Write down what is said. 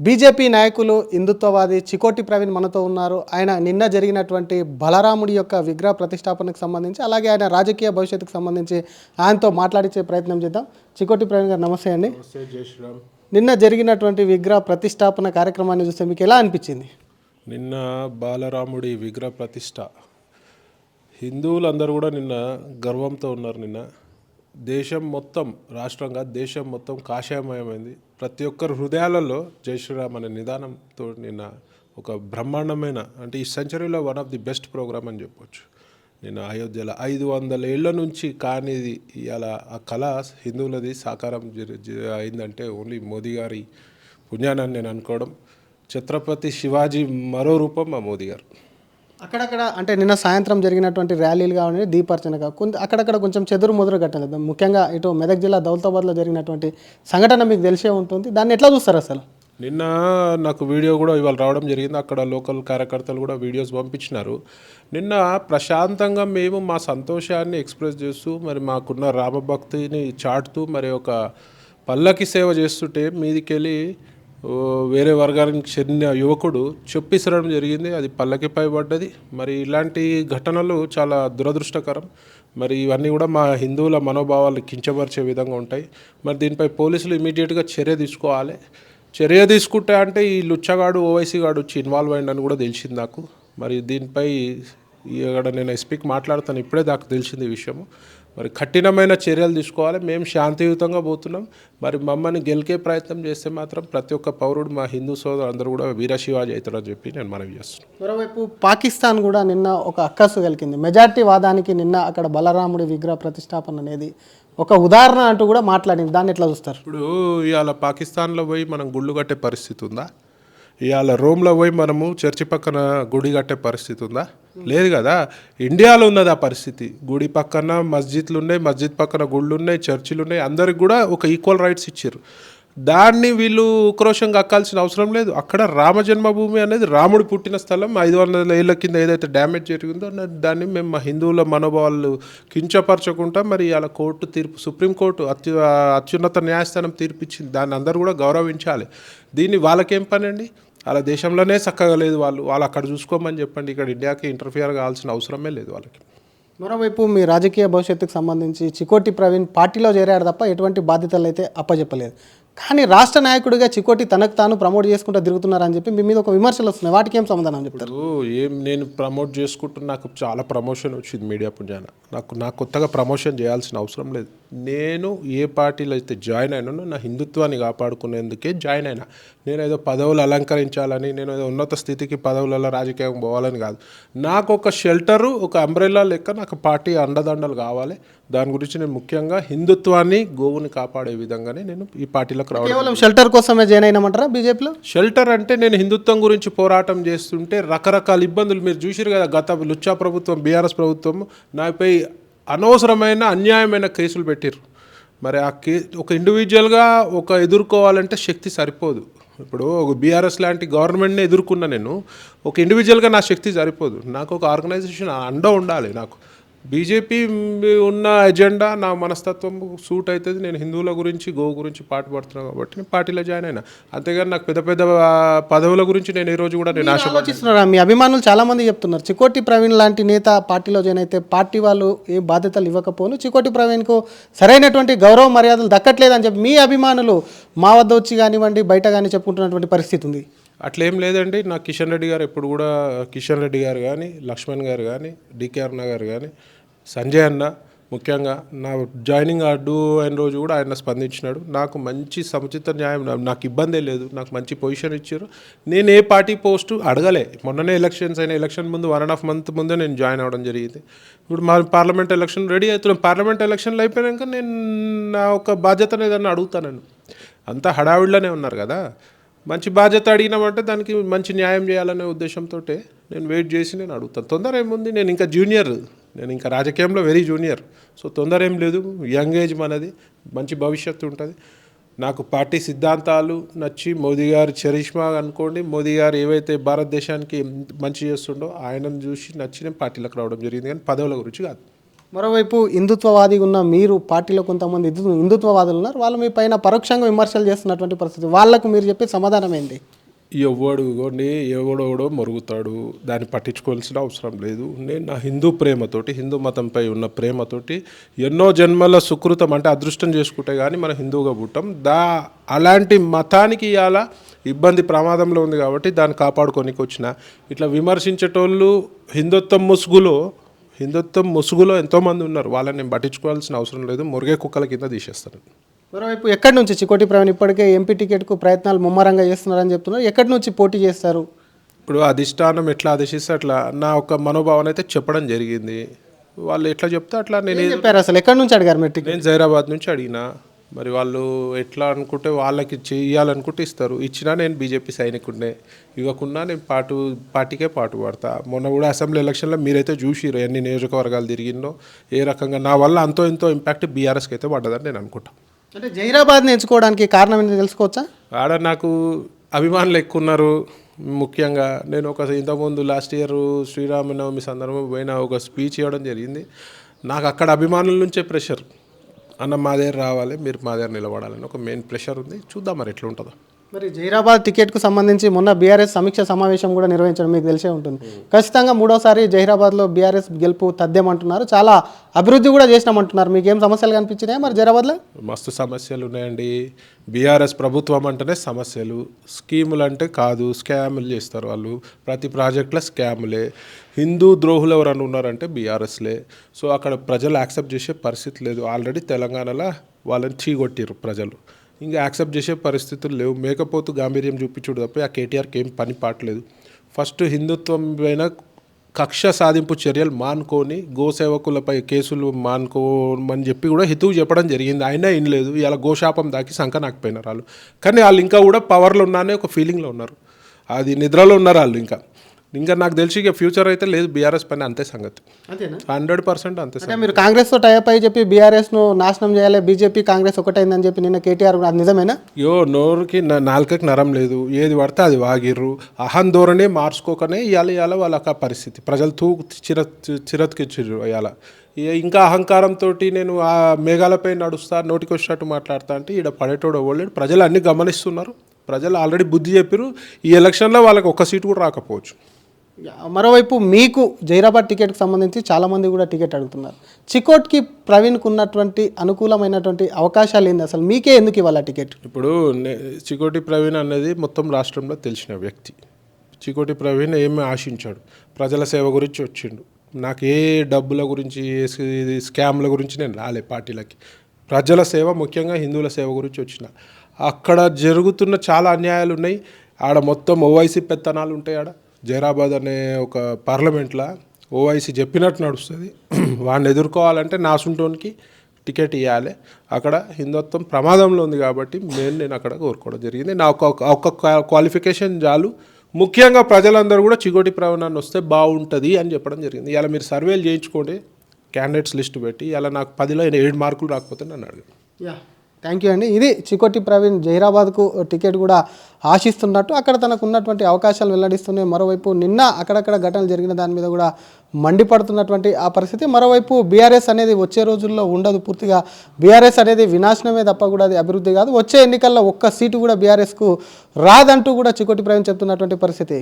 BJP నాయకులు హిందుత్వవాది చికోటి ప్రవీణ్ మనతో ఉన్నారు. ఆయన నిన్న జరిగినటువంటి బలరాముడి యొక్క విగ్రహ ప్రతిష్టాపనకు సంబంధించి అలాగే ఆయన రాజకీయ భవిష్యత్తుకు సంబంధించి ఆయనతో మాట్లాడించే ప్రయత్నం చేద్దాం. చికోటి ప్రవీణ్ గారు నమస్తే అండి. నిన్న జరిగినటువంటి విగ్రహ ప్రతిష్టాపన కార్యక్రమాన్ని చూస్తే మీకు ఎలా అనిపించింది? నిన్న బాలరాముడి విగ్రహ ప్రతిష్ట హిందువులందరూ కూడా నిన్న గర్వంతో ఉన్నారు. నిన్న దేశం మొత్తం, రాష్ట్రంగా దేశం మొత్తం కాషాయమయమైంది. ప్రతి ఒక్కరి హృదయాలలో జై శ్రీరామ్ అనే నిదానంతో నిన్న ఒక బ్రహ్మాండమైన, అంటే ఈ సెంచరీలో one of the best program అని చెప్పొచ్చు. నిన్న అయోధ్యలో 500 ఏళ్ల నుంచి కానిది ఇవాళ ఆ కళ హిందువులది సాకారం అయిందంటే ఓన్లీ మోదీ గారి పుణ్యాన్ని నేను అనుకోవడం. ఛత్రపతి శివాజీ మరో రూపం మా మోదీ గారు. అక్కడక్కడ అంటే నిన్న సాయంత్రం జరిగినటువంటి ర్యాలీలు కావాలి, దీపార్చన అక్కడక్కడ కొంచెం చెదురు ముదురు కట్టలేదు. ముఖ్యంగా ఇటు మెదక్ జిల్లా దౌలతాబాద్లో జరిగినటువంటి సంఘటన మీకు తెలిసే ఉంటుంది. దాన్ని ఎట్లా చూస్తారు అసలు? నిన్న నాకు వీడియో కూడా ఇవాళ రావడం జరిగింది. అక్కడ లోకల్ కార్యకర్తలు కూడా వీడియోస్ పంపించినారు. నిన్న ప్రశాంతంగా మేము మా సంతోషాన్ని ఎక్స్ప్రెస్ చేస్తూ, మరి మాకున్న రామభక్తిని చాటుతూ, మరి ఒక పల్లకి సేవ చేస్తుంటే మీదికెళ్ళి వేరే వర్గానికి చెందిన యువకుడు చెప్పిసరడం జరిగింది. అది పల్లకిపై పడ్డది. మరి ఇలాంటి ఘటనలు చాలా దురదృష్టకరం. మరి ఇవన్నీ కూడా మా హిందువుల మనోభావాలు కించపరిచే విధంగా ఉంటాయి. మరి దీనిపై పోలీసులు ఇమీడియట్గా చర్య తీసుకోవాలి. చర్య తీసుకుంటే అంటే ఈ లుచ్చగాడు ఓవైసీ గాడు వచ్చి ఇన్వాల్వ్ అయ్యిందని కూడా తెలిసింది నాకు. మరి దీనిపై ఇక్కడ నేను ఎస్పీకి మాట్లాడుతాను, ఇప్పుడే నాకు తెలిసింది ఈ విషయము. మరి కఠినమైన చర్యలు తీసుకోవాలి. మేము శాంతియుతంగా పోతున్నాం. మరి మమ్మల్ని గెలికే ప్రయత్నం చేస్తే మాత్రం ప్రతి ఒక్క పౌరుడు, మా హిందూ సోదరు అందరూ కూడా వీరశివాజీ అవుతారని చెప్పి నేను మనవి చేస్తున్నాను. మరోవైపు పాకిస్తాన్ కూడా నిన్న ఒక అక్కసు కలిగింది. మెజార్టీ వాదానికి నిన్న అక్కడ బలరాముడి విగ్రహ ప్రతిష్టాపన అనేది ఒక ఉదాహరణ అంటూ కూడా మాట్లాడింది. దాన్ని ఎట్లా చూస్తారు? ఇప్పుడు ఇవాళ పాకిస్తాన్లో పోయి మనం గుళ్ళు కట్టే పరిస్థితి ఉందా? ఇవాళ రోమ్లో పోయి మనము చర్చి పక్కన గుడి కట్టే పరిస్థితి ఉందా? లేదు కదా. ఇండియాలో ఉన్నది ఆ పరిస్థితి. గుడి పక్కన మస్జిద్లు ఉన్నాయి, మస్జిద్ పక్కన గుళ్ళు ఉన్నాయి, చర్చిలు ఉన్నాయి. అందరికి కూడా ఒక ఈక్వల్ రైట్స్ ఇచ్చారు. దాన్ని వీళ్ళు ఉక్రోషంగా అక్కాల్సిన అవసరం లేదు. అక్కడ రామ జన్మభూమి అనేది రాముడు పుట్టిన స్థలం. 500 ఏళ్ల కింద ఏదైతే డ్యామేజ్ జరిగిందో దాన్ని మేము మా హిందువుల మనోభావాలు కించపరచకుండా, మరి అలా కోర్టు తీర్పు, సుప్రీంకోర్టు అత్యున్నత న్యాయస్థానం తీర్పిచ్చింది. దాన్ని అందరూ కూడా గౌరవించాలి. దీన్ని వాళ్ళకేం పని అండి? అలా దేశంలోనే చక్కగా లేదు. వాళ్ళు అక్కడ చూసుకోమని చెప్పండి. ఇక్కడ ఇండియాకి ఇంటర్ఫియర్ కావాల్సిన అవసరమే లేదు వాళ్ళకి. మరోవైపు మీ రాజకీయ భవిష్యత్తుకు సంబంధించి చికోటి ప్రవీణ్ పార్టీలో చేరాడు తప్ప ఎటువంటి బాధ్యతలు అయితే అప్పచెప్పలేదు. కానీ రాష్ట్ర నాయకుడిగా చికోటి తనకు తాను ప్రమోట్ చేసుకుంటూ తిరుగుతున్నారని చెప్పి మీ మీద ఒక విమర్శలు వస్తున్నాయి. వాటికి ఏం సమాధానం చెప్తారు? నేను ప్రమోట్ చేసుకుంటూ నాకు చాలా ప్రమోషన్ వచ్చింది మీడియా పుణ్యాన. నాకు కొత్తగా ప్రమోషన్ చేయాల్సిన అవసరం లేదు. నేను ఏ పార్టీలో అయితే జాయిన్ అయినానో నా హిందుత్వాన్ని కాపాడుకునేందుకే జాయిన్ అయినా. నేను ఏదో పదవులు అలంకరించాలని, నేను ఏదో ఉన్నత స్థితికి పదవులలో రాజకీయం పోవాలని కాదు. నాకు ఒక షెల్టరు, ఒక అంబ్రెల్లా లెక్క నాకు పార్టీ అండదండలు కావాలి. దాని గురించి నేను ముఖ్యంగా హిందుత్వాన్ని, గోవుని కాపాడే విధంగానే నేను ఈ పార్టీలోకి రావడం. కేవలం షెల్టర్ కోసమే జాయిన్ అయినామంటారా బీజేపీలో? షెల్టర్ అంటే నేను హిందుత్వం గురించి పోరాటం చేస్తుంటే రకరకాల ఇబ్బందులు మీరు చూసారు కదా. గత లుచ్చా ప్రభుత్వం, బీఆర్ఎస్ ప్రభుత్వం నాపై అనవసరమైన అన్యాయమైన కేసులు పెట్టారు. మరి ఆ ఒక ఇండివిజువల్గా ఎదుర్కోవాలంటే శక్తి సరిపోదు. ఇప్పుడు ఒక బీఆర్ఎస్ లాంటి గవర్నమెంట్ని ఎదుర్కొన్నా నేను, ఒక ఇండివిజువల్గా నా శక్తి సరిపోదు. నాకు ఒక ఆర్గనైజేషన్ అండ ఉండాలి. నాకు బీజేపీ ఉన్న ఎజెండా నా మనస్తత్వం సూట్ అవుతుంది. నేను హిందువుల గురించి, గోవు గురించి పాటుపడుతున్నాను కాబట్టి నేను పార్టీలో జాయిన్ అయినా. అంతేగాని నాకు పెద్ద పెద్ద పదవుల గురించి నేను ఈరోజు కూడా నేను ఆలోచిస్తున్నాను. మీ అభిమానులు చాలామంది చెప్తున్నారు చికోటి ప్రవీణ్ లాంటి నేత పార్టీలో జాయిన్ అయితే పార్టీ వాళ్ళు ఏ బాధ్యతలు ఇవ్వకపోను, చికోటి ప్రవీణ్కు సరైనటువంటి గౌరవ మర్యాదలు దక్కట్లేదని చెప్పి మీ అభిమానులు మా వద్ద వచ్చి కానివ్వండి, బయట కానీ చెప్పుకుంటున్నటువంటి పరిస్థితి ఉంది. అట్లేం లేదండి. నాకు కిషన్ రెడ్డి గారు ఎప్పుడు కూడా, కిషన్ రెడ్డి గారు కానీ, లక్ష్మణ్ గారు కానీ, డికే అరుణ గారు కానీ, సంజయ్ అన్న ముఖ్యంగా నా జాయినింగ్ అడ్డు అయిన రోజు కూడా ఆయన స్పందించినాడు. నాకు మంచి సముచిత న్యాయం, నాకు ఇబ్బందే లేదు. నాకు మంచి పొజిషన్ ఇచ్చారు. నేను ఏ పార్టీ పోస్టు అడగలే. మొన్ననే ఎలక్షన్స్ అయినా, ఎలక్షన్ ముందు 1.5 month ముందే నేను జాయిన్ అవ్వడం జరిగింది. ఇప్పుడు మా పార్లమెంట్ ఎలక్షన్ రెడీ అవుతున్నాం. పార్లమెంట్ ఎలక్షన్లు అయిపోయాక నేను నా ఒక బాధ్యతను ఏదన్నా అడుగుతాను. అంతా హడావిడిలోనే ఉన్నారు కదా. మంచి బాధ్యత అడిగినామంటే దానికి మంచి న్యాయం చేయాలనే ఉద్దేశంతో నేను వెయిట్ చేసి నేను అడుగుతాను. తొందర ఏముంది? నేను ఇంకా జూనియర్, నేను ఇంకా రాజకీయంలో వెరీ జూనియర్. సో తొందర ఏం లేదు. యంగ్ ఏజ్ మనది, మంచి భవిష్యత్తు ఉంటుంది. నాకు పార్టీ సిద్ధాంతాలు నచ్చి, మోదీ గారు చరిష్మా అనుకోండి, మోదీ గారు ఏవైతే భారతదేశానికి మంచి చేస్తుండో ఆయనను చూసి నచ్చి నేను పార్టీలకు రావడం జరిగింది. కానీ పదవుల గురించి కాదు. మరోవైపు హిందుత్వవాది ఉన్న మీరు పార్టీలో కొంతమంది హిందుత్వవాదులు ఉన్నారు, వాళ్ళు మీ పైన పరోక్షంగా విమర్శలు చేస్తున్నటువంటి పరిస్థితి, వాళ్ళకు మీరు చెప్పే సమాధానం ఏంటి? ఎవడో మరుగుతాడు, దాన్ని పట్టించుకోవాల్సిన అవసరం లేదు. నేను నా హిందూ ప్రేమతోటి, హిందూ మతంపై ఉన్న ప్రేమతోటి ఎన్నో జన్మల సుకృతం అంటే అదృష్టం చేసుకుంటే కానీ మనం హిందువుగా పుట్టాం. అలాంటి మతానికి ఇవాళ ఇబ్బంది ప్రమాదంలో ఉంది కాబట్టి దాన్ని కాపాడుకోనికి వచ్చిన. ఇట్లా విమర్శించేటోళ్ళు హిందుత్వం ముసుగులో ఎంతోమంది ఉన్నారు, వాళ్ళని నేను పట్టించుకోవాల్సిన అవసరం లేదు. మురిగే కుక్కల కింద తీసేస్తాను. మరోవైపు ఎక్కడి నుంచి చికోటి ప్రవీణ్ ఇప్పటికే ఎంపీ టికెట్కు ప్రయత్నాలు ముమ్మరంగా చేస్తున్నారని చెప్తున్నారు, ఎక్కడి నుంచి పోటీ చేస్తారు? ఇప్పుడు అధిష్టానం ఎట్లా ఆదేశిస్తే అట్లా నా ఒక మనోభావన అయితే చెప్పడం జరిగింది. వాళ్ళు ఎట్లా చెప్తే అట్లా నేను చెప్పారు. అసలు ఎక్కడి నుంచి అడిగారు మీరు టికెట్? నేను జైరాబాద్ నుంచి అడిగినా. మరి వాళ్ళు ఎట్లా అనుకుంటే వాళ్ళకి చేయాలనుకుంటే ఇస్తారు. ఇచ్చినా నేను బీజేపీ సైనికుడినే, ఇవ్వకుండా నేను పార్టీకే పాటు పడతా. మొన్న కూడా అసెంబ్లీ ఎలక్షన్లో మీరైతే చూసిరు ఎన్ని నియోజకవర్గాలు తిరిగిందో, ఏ రకంగా నా వల్ల అంతో ఎంతో ఇంపాక్ట్ బీఆర్ఎస్కి అయితే పడ్డదని నేను అనుకుంటా. అంటే జైరాబాద్ని ఎంచుకోవడానికి కారణం ఏంటో తెలుసుకోవచ్చా? ఆడ నాకు అభిమానులు ఎక్కువ ఉన్నారు. ముఖ్యంగా నేను ఇంతకుముందు లాస్ట్ ఇయర్ శ్రీరామనవమి సందర్భంగా పోయిన ఒక స్పీచ్ ఇవ్వడం జరిగింది. నాకు అక్కడ అభిమానుల నుంచే ప్రెషర్, అన్న మా దగ్గర రావాలి, మీరు మా దగ్గర నిలబడాలని ఒక మెయిన్ ప్రెషర్ ఉంది. చూద్దాం మరి ఎట్లా ఉంటుందో. మరి జైరాబాద్ టికెట్కు సంబంధించి మొన్న బీఆర్ఎస్ సమీక్ష సమావేశం కూడా నిర్వహించడం మీకు తెలిసే ఉంటుంది. ఖచ్చితంగా మూడోసారి జైరాబాద్లో బీఆర్ఎస్ గెలుపు తథ్యమంటున్నారు, చాలా అభివృద్ధి కూడా చేసినామంటున్నారు. మీకు ఏం సమస్యలు కనిపించినాయా మరి జైరాబాద్లో? మస్తు సమస్యలు ఉన్నాయండి. బీఆర్ఎస్ ప్రభుత్వం అంటేనే సమస్యలు, స్కీములు అంటే కాదు, స్కాములు చేస్తారు వాళ్ళు. ప్రతి ప్రాజెక్టులో స్కాములే. హిందూ ద్రోహులు ఎవరన్నా ఉన్నారంటే బీఆర్ఎస్లే. సో అక్కడ ప్రజలు యాక్సెప్ట్ చేసే పరిస్థితి లేదు. ఆల్రెడీ తెలంగాణలో వాళ్ళని చీగొట్టిరు ప్రజలు, ఇంకా యాక్సెప్ట్ చేసే పరిస్థితులు లేవు. మేకపోతు గాంభీర్యం చూపించుడు తప్ప ఆ కేటీఆర్కి ఏం పని పాటలేదు. ఫస్ట్ హిందుత్వం పైన కక్ష సాధింపు చర్యలు మానుకొని, గోసేవకులపై కేసులు మానుకోమని చెప్పి కూడా హితువు చెప్పడం జరిగింది. అయినా ఏం లేదు. ఇలా గోశాపం దాకి సంక నాకపోయినారు వాళ్ళు. కానీ వాళ్ళు ఇంకా కూడా పవర్లో ఉన్నానే ఒక ఫీలింగ్లో ఉన్నారు, అది నిద్రలో ఉన్నారు వాళ్ళు. ఇంకా నాకు తెలిసి ఇక ఫ్యూచర్ అయితే లేదు బీఆర్ఎస్ పైన, అంతే సంగతి. అంతేనా? 100% అంతే. అంటే మీరు కాంగ్రెస్తో టైప్ అయి చెప్పి బీఆర్ఎస్ను నాశనం చేయాలి, బీజేపీ కాంగ్రెస్ ఒకటైందని చెప్పి నిన్న కేటీఆర్, అది నిజమేనా? నోరుకి నాలుకకి నరం లేదు, ఏది పడితే అది వాగిర్రు. అహం ధోరణి మార్చుకోకనే ఇవాళ వాళ్ళకి ఆ పరిస్థితి. ప్రజలు చిరత్కిచ్చిర్రు ఇవాళ. ఇంకా అహంకారంతో నేను ఆ మేఘాలపై నడుస్తా, నోటికి వచ్చినట్టు మాట్లాడతా అంటే ఈడ పడేటోడు అవ్వలేడు. ప్రజలు అన్నీ గమనిస్తున్నారు, ప్రజలు ఆల్రెడీ బుద్ధి చెప్పారు. ఈ ఎలక్షన్లో వాళ్ళకి ఒక్క సీటు కూడా రాకపోవచ్చు. మరోవైపు మీకు జైరాబాద్ టికెట్కి సంబంధించి చాలామంది కూడా టికెట్ అడుగుతున్నారు. చికోట్కి ప్రవీణ్కు ఉన్నటువంటి అనుకూలమైనటువంటి అవకాశాలు ఏంది, అసలు మీకే ఎందుకు ఇవ్వాలి టికెట్? ఇప్పుడు చికోటి ప్రవీణ్ అనేది మొత్తం రాష్ట్రంలో తెలిసిన వ్యక్తి. చికోటి ప్రవీణ్ ఏమీ ఆశించాడు, ప్రజల సేవ గురించి వచ్చిండు. నాకు ఏ డబ్బుల గురించి, స్కామ్ల గురించి నేను రాలే పార్టీలకి. ప్రజల సేవ, ముఖ్యంగా హిందువుల సేవ గురించి వచ్చిన. అక్కడ జరుగుతున్న చాలా అన్యాయాలు ఉన్నాయి. ఆడ మొత్తం ఓవైసీ పెత్తనాలు ఉంటాయి. ఆడ జైరాబాద్ అనే ఒక పార్లమెంట్లో ఓవైసీ చెప్పినట్టు నడుస్తుంది. వాడిని ఎదుర్కోవాలంటే నాసుంటోనికి టికెట్ ఇవ్వాలి. అక్కడ హిందుత్వం ప్రమాదంలో ఉంది కాబట్టి నేను అక్కడ కోరుకోవడం జరిగింది. నా ఒక క్వాలిఫికేషన్ చాలు. ముఖ్యంగా ప్రజలందరూ కూడా చికోటి ప్రవీణ్ వస్తే బాగుంటుంది అని చెప్పడం జరిగింది. ఇలా మీరు సర్వేలు చేయించుకోండి, క్యాండిడేట్స్ లిస్ట్ పెట్టి. ఇలా నాకు 10లో 7 మార్కులు రాకపోతే నన్ను అడగండి. థ్యాంక్ యూ అండి. ఇది చికోటి ప్రవీణ్ జైరాబాద్కు టికెట్ కూడా ఆశిస్తున్నట్టు అక్కడ తనకు ఉన్నటువంటి అవకాశాలు వెల్లడిస్తున్నాయి. మరోవైపు నిన్న అక్కడక్కడ ఘటనలు జరిగిన దాని మీద కూడా మండిపడుతున్నటువంటి ఆ పరిస్థితి. మరోవైపు బీఆర్ఎస్ అనేది వచ్చే రోజుల్లో ఉండదు, పూర్తిగా బీఆర్ఎస్ అనేది వినాశనమే తప్ప కూడా అది అభివృద్ధి కాదు. వచ్చే ఎన్నికల్లో ఒక్క సీటు కూడా బీఆర్ఎస్కు రాదంటూ కూడా చికోటి ప్రవీణ్ చెప్తున్నటువంటి పరిస్థితి.